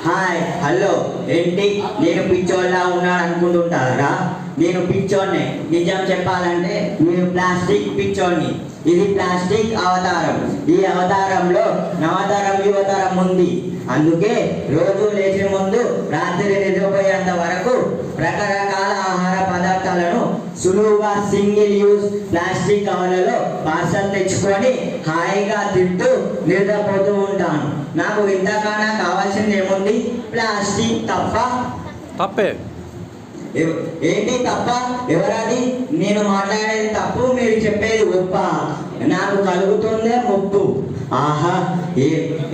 Hi hello ఏంటి నేను పిచ్చోళ్ళ ఉన్నాడు అనుకుంటుంటారా? నేను పిచ్చోడ్నే. నిజం చెప్పాలంటే నేను ప్లాస్టిక్ పిచ్చోడ్ని. ఇది ప్లాస్టిక్ అవతారం. ఈ అవతారంలో నవతరం యువతరం ఉంది. అందుకే రోజు లేచే ముందు రాత్రి నిద్రపోయేంత వరకు రకరకాల ఆహార పదార్థాలను సులువుగా సింగిల్ యూజ్ ప్లాస్టిక్ కవర్లలో పార్సల్ తెచ్చుకొని హాయిగా తింటూ నిద్రపోతూ ఉంటాను. నాకు ఇంతకన్నా కావాల్సింది ఏముంది? ప్లాస్టిక్ తప్ప. తప్పే. ఏంటి తప్ప? ఎవరది? నేను మాట్లాడేది తప్పు, మీరు చెప్పేది గొప్ప. నాకు కలుగుతుందే ముప్పు. ఆహా,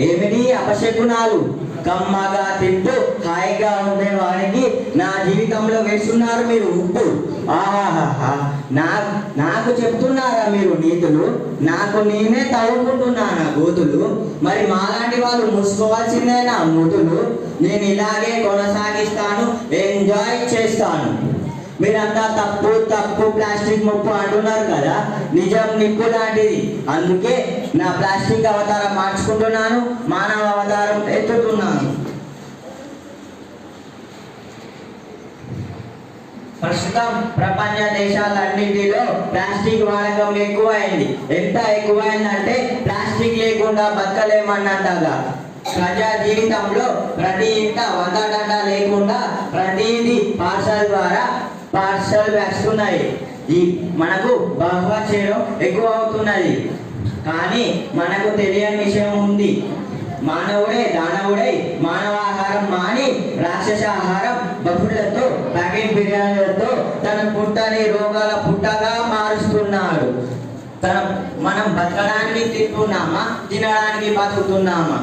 ఏమిటి అపశకునాలు? కమ్మగా తింటూ హాయిగా ఉండే వారికి నా జీవితంలో వేస్తున్నారు మీరు ఉప్పు. ఆహాహా, నాకు చెప్తున్నారా మీరు నీతులు? నాకు నేనే తవ్వుకుంటున్నాను గోతులు. మరి మాలాంటి వాళ్ళు మూసుకోవాల్సిందే నా మూతులు. నేను ఇలాగే కొనసాగిస్తాను, ఎంజాయ్ చేస్తాను. మీరంతా తప్పు తప్పు ప్లాస్టిక్ ముప్పు అంటున్నారు కదా, నిజం నిప్పు లాంటిది. అందుకే నా ప్లాస్టిక్ అవతారం మార్చుకుంటున్నాను, మానవ అవతారం ఎత్తుతున్నాను. ప్రస్తుతం ప్రపంచ దేశాలన్నింటిలో ప్లాస్టిక్ వాడకం ఎక్కువైంది. ఎంత ఎక్కువైందంటే ప్లాస్టిక్ లేకుండా బతకలేమన్నంతగా. ప్రజా జీవితంలో ప్రతి ఇంట 100 డబ్బా లేకుండా ప్రతిదీ పార్సల్ వేస్తున్నాయి. ఈ మనకు బహుమతి చేయడం ఎక్కువ అవుతున్నది. కానీ మనకు తెలియని విషయం ఉంది. మానవుడే దానవుడై మానవాహారం మాని రాక్షస ఆహారం బహుళతో ప్యాకెట్ బిర్యానీలతో తన పుట్టని రోగాల పుట్టగా మారుస్తున్నాడు. మనం బతకడానికి తింటున్నామా, తినడానికి బతుకుతున్నామా?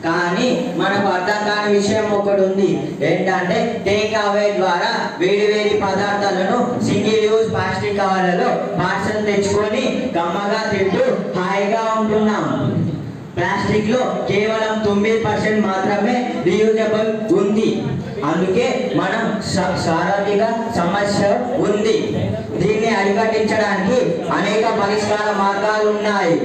కానీ మనకు అర్థం కాని విషయం ఒకటి ఉంది. ఏంటంటే టేక్ అవే ద్వారా వేడి పదార్థాలను సింగిల్ యూజ్ ప్లాస్టిక్ కవర్లలో పార్సల్ తెచ్చుకొని కమ్మగా తింటూ హాయిగా ఉంటున్నాం. ప్లాస్టిక్ లో కేవలం 9% మాత్రమే రీయూజబుల్ ఉంది. అందుకే మనం శారీరక సమస్య ఉంది. దీన్ని అరికట్టించడానికి అనేక పరిష్కార మార్గాలు ఉన్నాయి.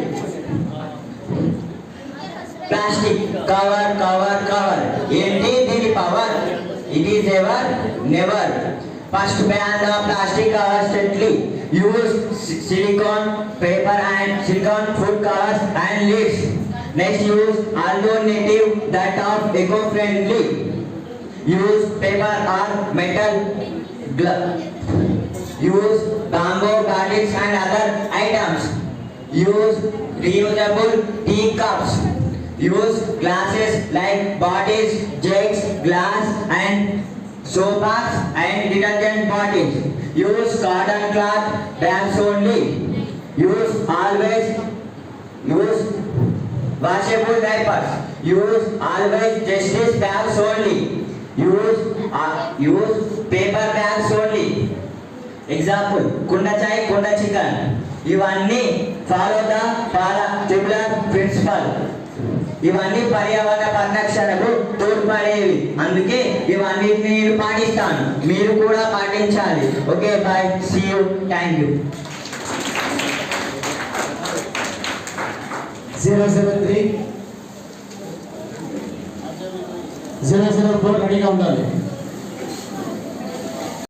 Plastic cover cover cover. ఏంటి దీని power? It is ever never. First ban the plastic cover strictly. Use silicone paper and silicone food covers and lids. Next, use alternative that are eco-friendly. Use paper or metal use bamboo baskets and other items. Use reusable tea cups. Use glasses like bottles, jugs, glass and soap bags and detergent bottles. Use cotton cloth bags only. Use washable diapers. Use always justice bags only. Use paper bags only. Example, kunda chai, kunda chicken. ఇవన్నీ follow the particular principle. ఇవన్నీ పర్యావరణ పరిరక్షణకు తోడ్పడేవి. అందుకే ఇవన్నీ నేను పాటిస్తాను, మీరు కూడా పాటించాలి. Okay, bye, see you, thank you. 003 004 రెడీగా ఉండాలి.